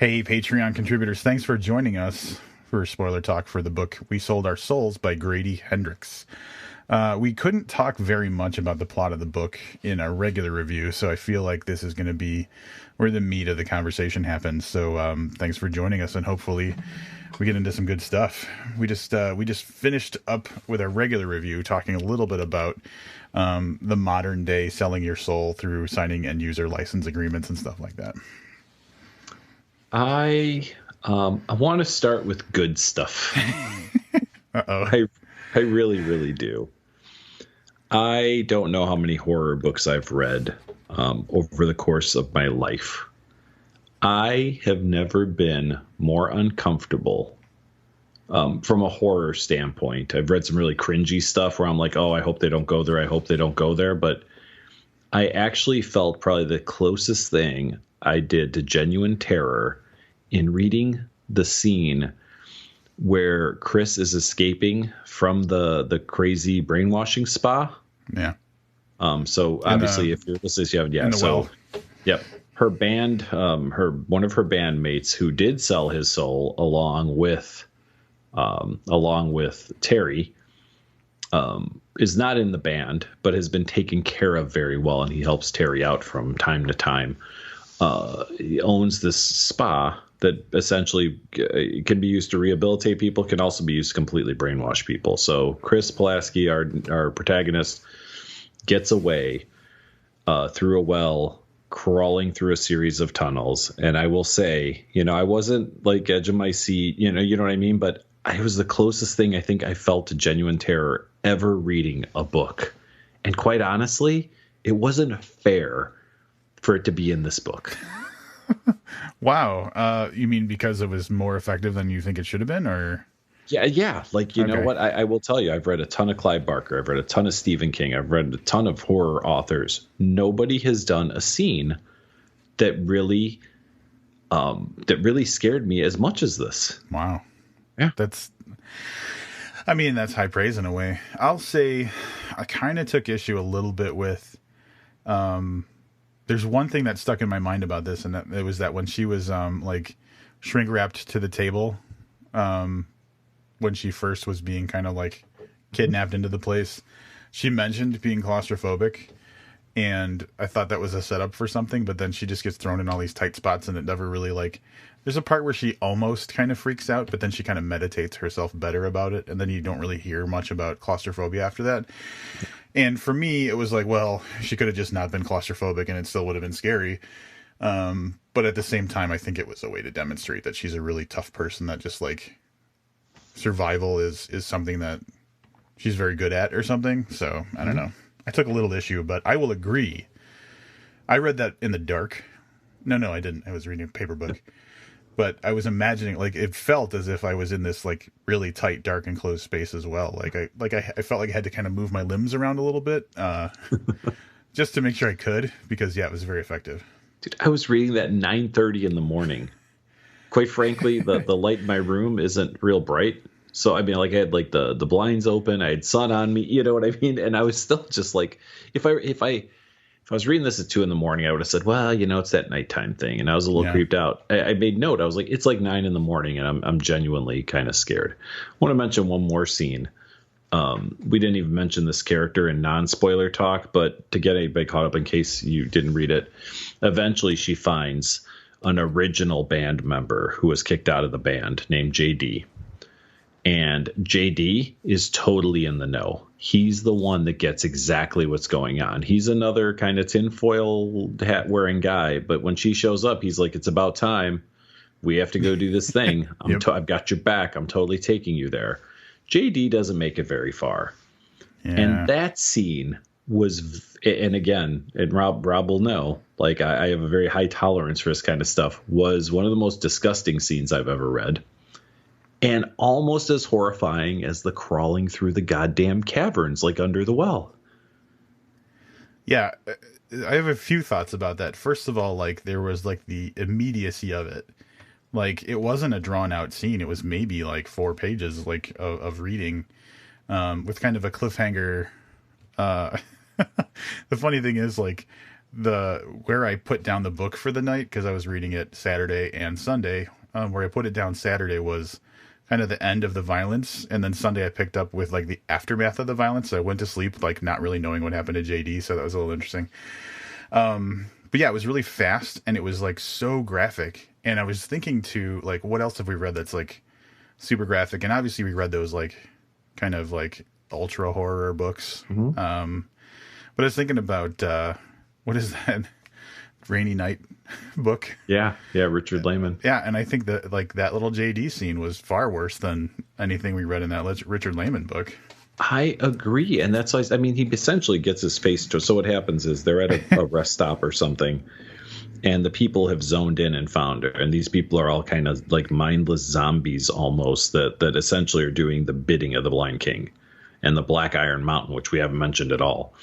Hey, Patreon contributors, thanks for joining us for spoiler talk for the book We Sold Our Souls by Grady Hendrix. We couldn't talk very much about the plot of the book in a regular review, so I feel like this is going to be where the meat of the conversation happens. So thanks for joining us, and hopefully we get into some good stuff. We just finished up with our regular review, talking a little bit about the modern day selling your soul through signing end user license agreements and stuff like that. I want to start with good stuff. Uh-oh. I really do. I don't know how many horror books I've read over the course of my life. I have never been more uncomfortable from a horror standpoint. I've read some really cringy stuff where I'm like, oh, I hope they don't go there. I hope they don't go there. But I actually felt probably the closest thing I did to genuine terror in reading the scene where Chris is escaping from the crazy brainwashing spa. Yeah. So obviously, if you're listening, you have in the well. Yep. Her band, one of her bandmates who did sell his soul along with Terry, is not in the band, but has been taken care of very well, and he helps Terry out from time to time. He owns this spa that essentially can be used to rehabilitate people, can also be used to completely brainwash people. So Chris Pulaski, our protagonist, gets away through a well, crawling through a series of tunnels. And I will say, I wasn't like edge of my seat, you know what I mean? But it was the closest thing I think I felt to genuine terror ever reading a book. And quite honestly, it wasn't fair for it to be in this book. Wow. You mean because it was more effective than you think it should have been, or? Yeah. Like, know what? I will tell you, I've read a ton of Clive Barker. I've read a ton of Stephen King. I've read a ton of horror authors. Nobody has done a scene that really scared me as much as this. Wow. Yeah. That's high praise in a way. I'll say I kind of took issue a little bit with, there's one thing that stuck in my mind about this, and that it was that when she was like shrink wrapped to the table, when she first was being kind of like kidnapped into the place, she mentioned being claustrophobic, and I thought that was a setup for something, but then she just gets thrown in all these tight spots, and it never really like. There's a part where she almost kind of freaks out, but then she kind of meditates herself better about it, and then you don't really hear much about claustrophobia after that. And for me, it was like, well, she could have just not been claustrophobic and it still would have been scary. But at the same time, I think it was a way to demonstrate that she's a really tough person, that just like survival is something that she's very good at or something. So I don't know. I took a little issue, but I will agree. I read that in the dark. No, I didn't. I was reading a paper book. But I was imagining, like, it felt as if I was in this like really tight, dark, enclosed space as well. I felt like I had to kind of move my limbs around a little bit, just to make sure I could, because it was very effective. Dude, I was reading that 9:30 in the morning. Quite frankly, the light in my room isn't real bright. So, I mean, like I had like the blinds open, I had sun on me, you know what I mean? And I was still just like, if I was reading this at 2 a.m, I would have said, well, it's that nighttime thing. And I was a little creeped out. I made note. I was like, it's like 9 a.m, and I'm genuinely kind of scared. I want to mention one more scene. We didn't even mention this character in non-spoiler talk, but to get anybody caught up in case you didn't read it, eventually she finds an original band member who was kicked out of the band named JD. And JD is totally in the know. He's the one that gets exactly what's going on. He's another kind of tinfoil hat wearing guy. But when she shows up, he's like, it's about time. We have to go do this thing. I've got your back. I'm totally taking you there. JD doesn't make it very far. Yeah. And that scene was, and again, and Rob will know, like I have a very high tolerance for this kind of stuff, was one of the most disgusting scenes I've ever read. And almost as horrifying as the crawling through the goddamn caverns, like under the well. Yeah, I have a few thoughts about that. First of all, like there was like the immediacy of it. Like it wasn't a drawn out scene. It was maybe like 4 pages like of reading, with kind of a cliffhanger. The funny thing is, like, where I put down the book for the night, because I was reading it Saturday and Sunday. Where I put it down Saturday was kind of the end of the violence, and then Sunday I picked up with like the aftermath of the violence. So I went to sleep like not really knowing what happened to JD, so that was a little interesting. But yeah, it was really fast, and it was like so graphic. And I was thinking to like, what else have we read that's like super graphic? And obviously we read those like kind of like ultra horror books. Mm-hmm. But I was thinking about what is that Rainy Night book? Yeah, Richard Lehman. Yeah, and I think that like that little JD scene was far worse than anything we read in that Richard Lehman book. I agree, and that's why I mean he essentially gets his face to. So what happens is they're at a rest stop or something, and the people have zoned in and found her, and these people are all kind of like mindless zombies almost that essentially are doing the bidding of the Blind King and the Black Iron Mountain, which we haven't mentioned at all.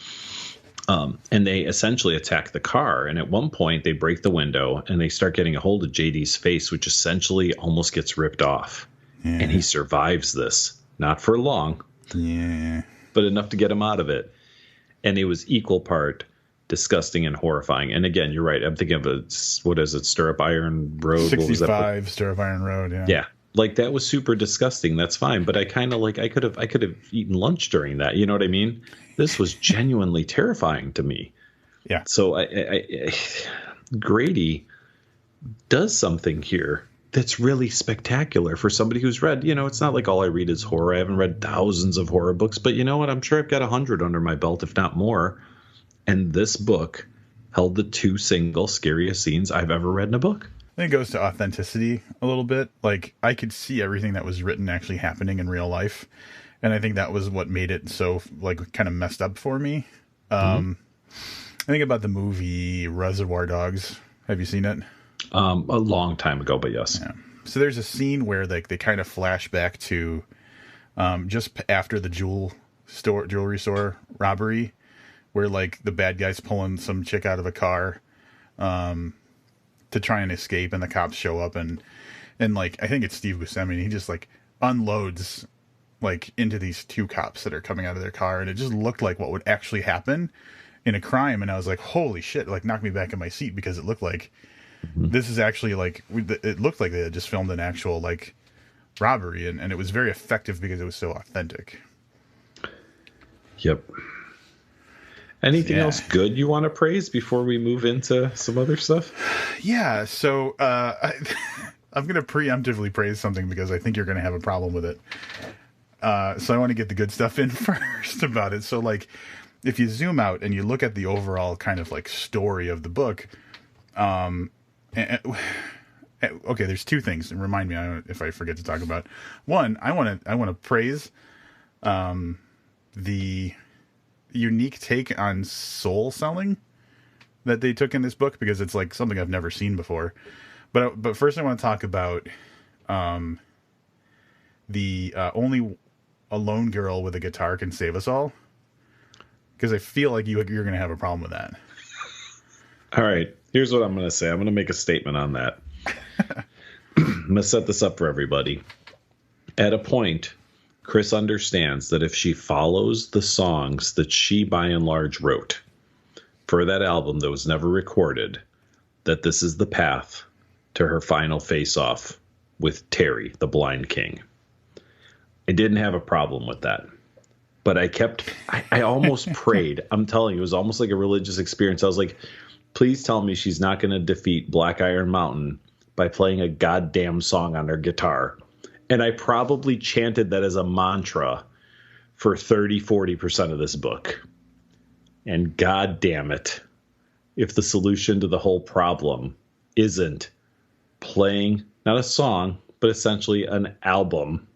And they essentially attack the car, and at one point they break the window and they start getting a hold of JD's face, which essentially almost gets ripped off, and he survives this, not for long. Yeah. But enough to get him out of it. And it was equal part disgusting and horrifying. And again, you're right. I'm thinking of what is it? Stirrup Iron Road? 65 Stirrup Iron Road. Yeah. Yeah. Like that was super disgusting. That's fine. But I kind of like, I could have eaten lunch during that. You know what I mean? This was genuinely terrifying to me. Yeah. So Grady does something here that's really spectacular for somebody who's read, it's not like all I read is horror. I haven't read thousands of horror books, but you know what? I'm sure I've got 100 under my belt, if not more. And this book held the 2 single scariest scenes I've ever read in a book. I think it goes to authenticity a little bit. Like I could see everything that was written actually happening in real life. And I think that was what made it so like kind of messed up for me. I think about the movie Reservoir Dogs. Have you seen it? A long time ago, but yes. Yeah. So there's a scene where like they kind of flash back to just after the jewelry store robbery, where like the bad guy's pulling some chick out of a car to try and escape, and the cops show up and like I think it's Steve Buscemi. He just like unloads like into these 2 cops that are coming out of their car, and it just looked like what would actually happen in a crime. And I was like, holy shit! Like knocked me back in my seat, because it looked like. This is actually like it looked like they had just filmed an actual like robbery, and it was very effective because it was so authentic. Yep. Anything else good you want to praise before we move into some other stuff? Yeah. So I'm going to preemptively praise something because I think you're going to have a problem with it. So I want to get the good stuff in first about it. So like if you zoom out and you look at the overall kind of like story of the book, okay, there's 2 things, and remind me if I forget to talk about. One, I want to praise the unique take on soul selling that they took in this book, because it's like something I've never seen before. But first, I want to talk about the only a lone girl with a guitar can save us all, because I feel like you're going to have a problem with that. All right. Here's what I'm going to say. I'm going to make a statement on that. I'm going to set this up for everybody. At a point, Chris understands that if she follows the songs that she by and large wrote for that album that was never recorded, that this is the path to her final face-off with Terry, the Blind King. I didn't have a problem with that. But I almost prayed. I'm telling you, it was almost like a religious experience. I was like, please tell me she's not going to defeat Black Iron Mountain by playing a goddamn song on her guitar. And I probably chanted that as a mantra for 30-40% of this book. And god damn it, if the solution to the whole problem isn't playing, not a song, but essentially an album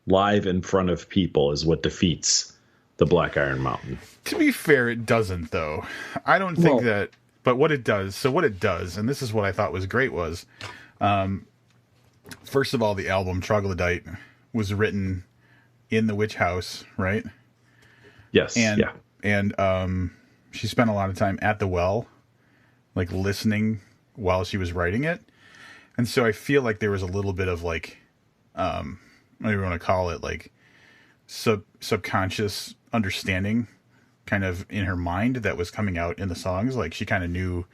live in front of people, is what defeats the Black Iron Mountain. To be fair, it doesn't, though. I don't think that... But what it does, and this is what I thought was great, was, first of all, the album Troglodyte was written in the witch house, right? Yes. And she spent a lot of time at the well, like listening while she was writing it. And so I feel like there was a little bit of like, whatever you want to call it, like subconscious understanding kind of in her mind that was coming out in the songs. Like she kind of knew,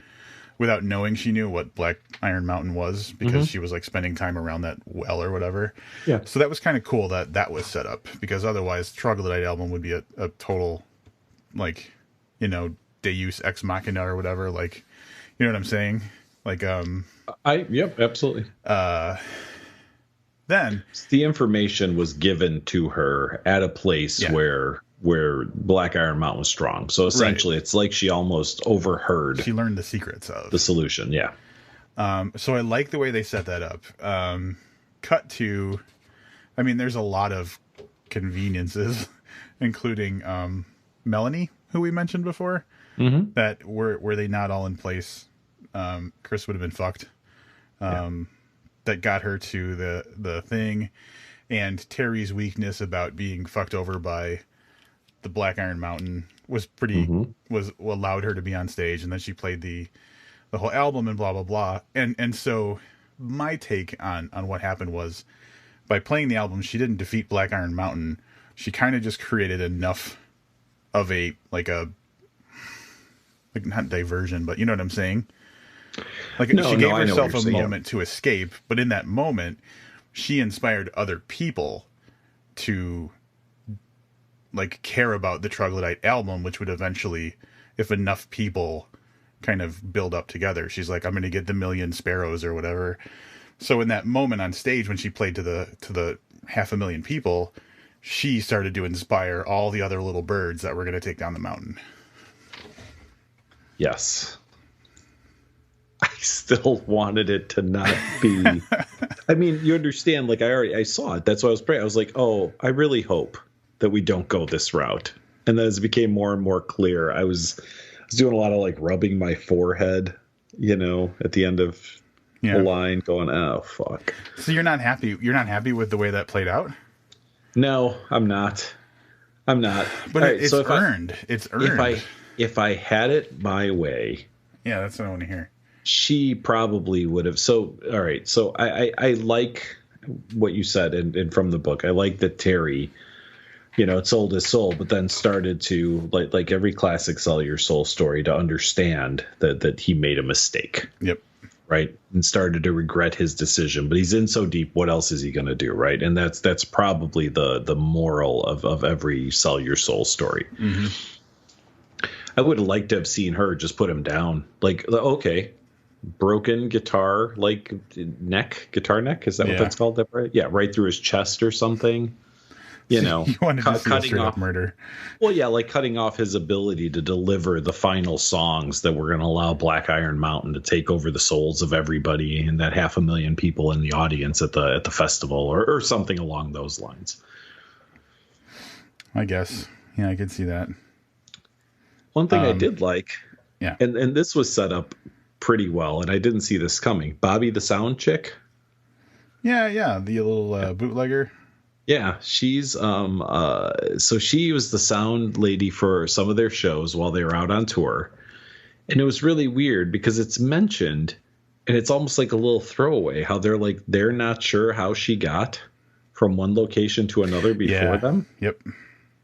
without knowing, she knew what Black Iron Mountain was because she was like spending time around that well or whatever. Yeah. So that was kind of cool that was set up, because otherwise Troglodyte album would be a total, like, you know, Deus Ex Machina or whatever. Like, you know what I'm saying? Like, yep, absolutely. Then the information was given to her at a place where Black Iron Mountain was strong. So essentially, it's like she almost overheard. She learned the secrets of the solution. Yeah. So I like the way they set that up. Cut to, I mean, there's a lot of conveniences, including Melanie, who we mentioned before. That were they not all in place, Chris would have been fucked. That got her to the thing, and Terry's weakness about being fucked over by the Black Iron Mountain was pretty was allowed her to be on stage, and then she played the whole album and blah blah blah. And so my take on what happened was, by playing the album, she didn't defeat Black Iron Mountain. She kind of just created enough of a not diversion, but you know what I'm saying? Like, she gave herself a moment to escape, but in that moment, she inspired other people to, like, care about the Troglodyte album, which would eventually, if enough people kind of build up together, she's like, I'm going to get the million sparrows or whatever. So in that moment on stage, when she played to the 500,000 people, she started to inspire all the other little birds that were going to take down the mountain. Yes. I still wanted it to not be. I mean, you understand, like, I saw it. That's why I was praying. I was like, oh, I really hope that we don't go this route. And then as it became more and more clear, I was doing a lot of, like, rubbing my forehead, you know, at the end of the line, going, oh, fuck. So you're not happy? You're not happy with the way that played out? No, I'm not. But it's earned. It's earned. If I had it my way. Yeah, that's what I want to hear. She probably would have. So, all right. So I like what you said and from the book. I like that Terry, you know, it sold his soul, but then started to, like every classic sell your soul story, to understand that he made a mistake. Yep. Right. And started to regret his decision. But he's in so deep. What else is he going to do? Right. And that's probably the moral of every sell your soul story. Mm-hmm. I would have liked to have seen her just put him down. Like, okay, broken guitar, like guitar neck. Is that what that's called? That right? Yeah, right through his chest or something. You know, you wanted to see cutting off murder. Well, yeah, like cutting off his ability to deliver the final songs that were going to allow Black Iron Mountain to take over the souls of everybody and that 500,000 people in the audience at the festival, or something along those lines. I guess, yeah, I could see that. One thing I did like, and this was set up pretty well, and I didn't see this coming. Bobby the sound chick. Yeah, the little bootlegger. Yeah, she's so she was the sound lady for some of their shows while they were out on tour. And it was really weird because it's mentioned, and it's almost like a little throwaway, how they're not sure how she got from one location to another before them. Yep.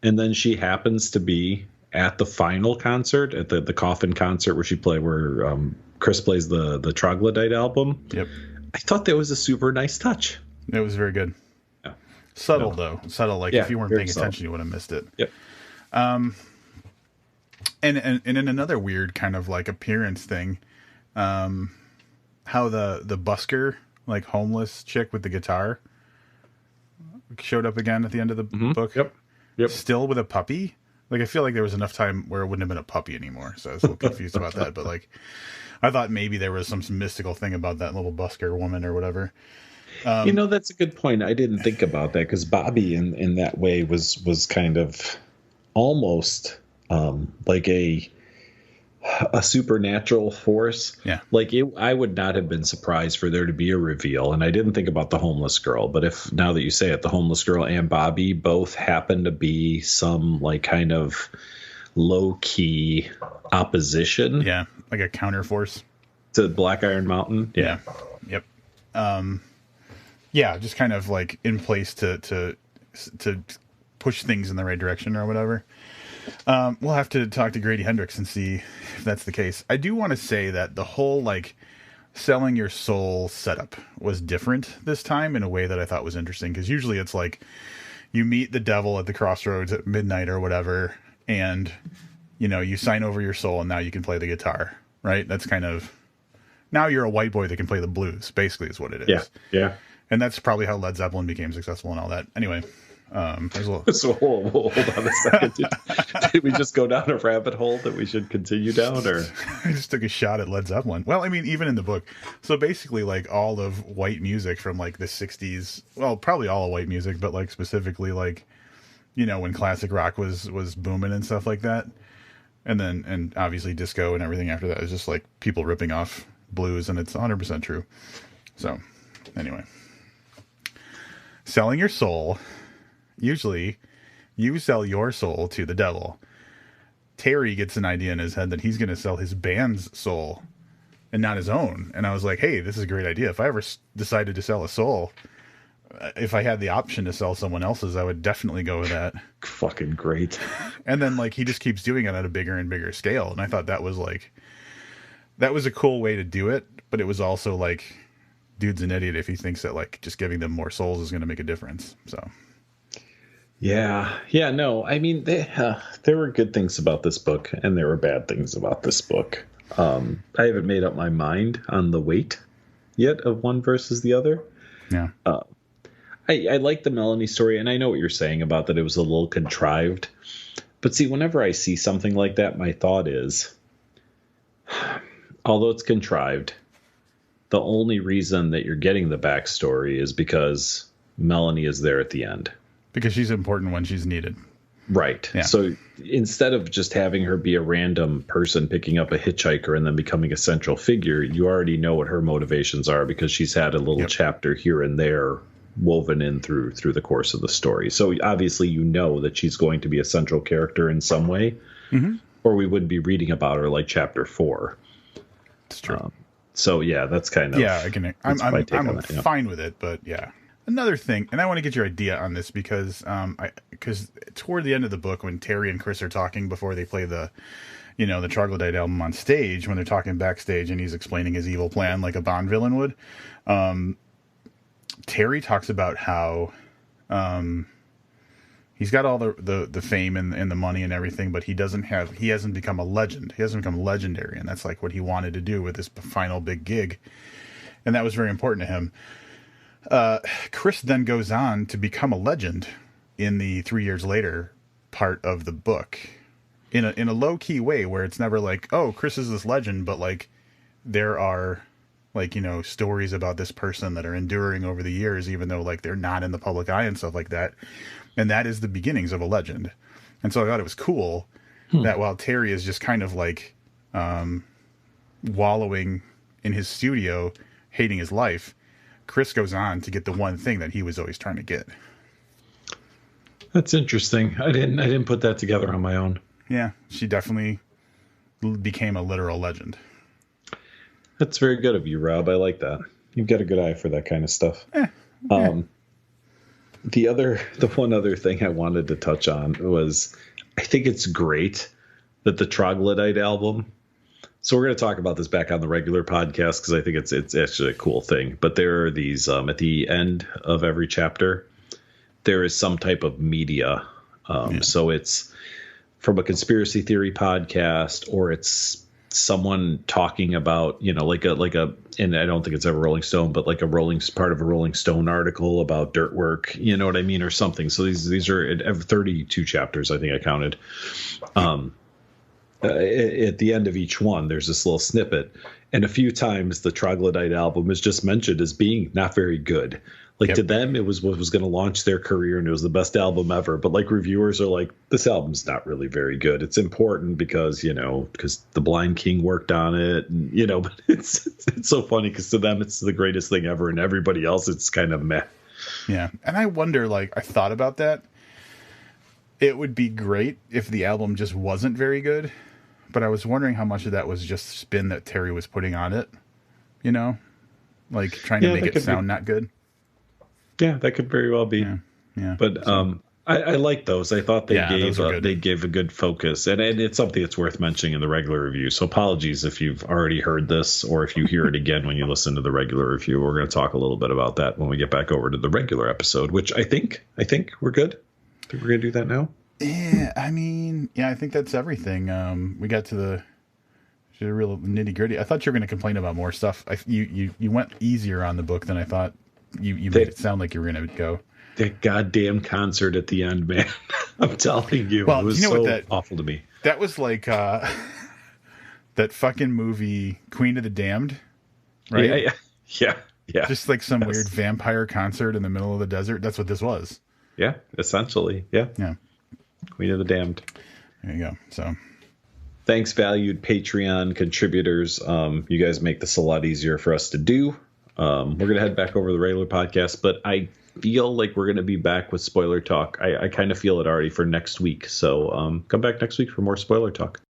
And then she happens to be at the final concert, at the Coffin concert where Chris plays the Troglodyte album. Yep. I thought that was a super nice touch. It was very good. Yeah. Subtle though. Subtle. Like if you weren't paying attention, you would have missed it. Yep. And in another weird kind of like appearance thing, how the busker, like homeless chick with the guitar, showed up again at the end of the book. Yep. Still with a puppy. Like, I feel like there was enough time where it wouldn't have been a puppy anymore. So I was a little confused about that. But, like, I thought maybe there was some mystical thing about that little busker woman or whatever. You know, that's a good point. I didn't think about that because Bobby in that way was kind of almost like a supernatural force. Yeah. Like I would not have been surprised for there to be a reveal. And I didn't think about the homeless girl. But if now that you say it, the homeless girl and Bobby both happen to be some like kind of low key opposition. Yeah. Like a counter force to Black Iron Mountain. Yeah. Yep. Yeah. Just kind of like in place to push things in the right direction or whatever. We'll have to talk to Grady Hendrix and see if that's the case. I do want to say that the whole like selling your soul setup was different this time in a way that I thought was interesting, because usually it's like you meet the devil at the crossroads at midnight or whatever, and you sign over your soul and now you can play the guitar, right? That's kind of, now you're a white boy that can play the blues, basically is what it is. Yeah. And that's probably how Led Zeppelin became successful and all that. Anyway, there's a little... So hold on a second. Did we just go down a rabbit hole that we should continue down, or? I just took a shot at Led Zeppelin. Well, I mean, even in the book. So basically, like, all of white music from, like, the 60s, well, probably all of white music, but, like, specifically, like, when classic rock was booming and stuff like that. And obviously disco and everything after that is just, like, people ripping off blues, and it's 100% true. So, anyway. Selling your soul... Usually, you sell your soul to the devil. Terry gets an idea in his head that he's going to sell his band's soul and not his own. And I was like, hey, this is a great idea. If I ever decided to sell a soul, if I had the option to sell someone else's, I would definitely go with that. Fucking great. And then, like, he just keeps doing it at a bigger and bigger scale. And I thought that was, like, that was a cool way to do it. But it was also, like, dude's an idiot if he thinks that, like, just giving them more souls is going to make a difference. So... Yeah, no, I mean, there were good things about this book, and there were bad things about this book. I haven't made up my mind on the weight yet of one versus the other. Yeah. I like the Melanie story, and I know what you're saying about that it was a little contrived. But see, whenever I see something like that, my thought is, although it's contrived, the only reason that you're getting the backstory is because Melanie is there at the end. Because she's important when she's needed. Right. Yeah. So instead of just having her be a random person picking up a hitchhiker and then becoming a central figure, you already know what her motivations are because she's had a little chapter here and there woven in through the course of the story. So obviously you know that she's going to be a central character in some way, or we wouldn't be reading about her like chapter 4. It's true. So yeah, that's kind of I'm fine with it, but yeah. Another thing, and I want to get your idea on this because toward the end of the book, when Terry and Chris are talking before they play the Troglodyte album on stage, when they're talking backstage and he's explaining his evil plan like a Bond villain would, Terry talks about how he's got all the fame and the money and everything, but he hasn't become a legend. He hasn't become legendary, and that's like what he wanted to do with this final big gig, and that was very important to him. Chris then goes on to become a legend in the 3 years later part of the book in a low key way where it's never like, oh, Chris is this legend, but like there are like, stories about this person that are enduring over the years, even though like they're not in the public eye and stuff like that. And that is the beginnings of a legend. And so I thought it was cool that while Terry is just kind of like, wallowing in his studio, hating his life, Chris goes on to get the one thing that he was always trying to get. That's interesting. I didn't put that together on my own. Yeah, she definitely became a literal legend. That's very good of you, Rob. I like that. You've got a good eye for that kind of stuff. The one other thing I wanted to touch on was, I think it's great that the Troglodyte album. So we're going to talk about this back on the regular podcast because I think it's actually a cool thing. But there are these at the end of every chapter, there is some type of media. So it's from a conspiracy theory podcast, or it's someone talking about, like a, and I don't think it's ever Rolling Stone, but like part of a Rolling Stone article about dirt work, you know what I mean, or something. So these are 32 chapters, I think I counted. At the end of each one, there's this little snippet, and a few times the Troglodyte album is just mentioned as being not very good. Like to them, it was what was going to launch their career, and it was the best album ever. But like reviewers are like, this album's not really very good. It's important because the Blind King worked on it, and but it's so funny because to them it's the greatest thing ever, and everybody else it's kind of meh. Yeah, and I wonder, like, I thought about that. It would be great if the album just wasn't very good. But I was wondering how much of that was just spin that Terry was putting on it, like trying to make it sound not good. Yeah, that could very well be. Yeah. But I like those. I thought they they gave a good focus, and it's something that's worth mentioning in the regular review. So apologies if you've already heard this, or if you hear it again when you listen to the regular review. We're going to talk a little bit about that when we get back over to the regular episode, which I think we're good. I think we're going to do that now. Yeah, I mean, yeah, I think that's everything. We got to the real nitty gritty. I thought you were going to complain about more stuff. You went easier on the book than I thought. You made it sound like you were going to go. That goddamn concert at the end, man. I'm telling you, it was awful to me. That was like that fucking movie Queen of the Damned, right? Yeah. Just like some weird vampire concert in the middle of the desert. That's what this was. Yeah, essentially. Yeah. Queen of the Damned. There you go. So, thanks, valued Patreon contributors. You guys make this a lot easier for us to do. We're gonna head back over to the regular podcast, but I feel like we're going to be back with spoiler talk. I kind of feel it already for next week. So come back next week for more spoiler talk.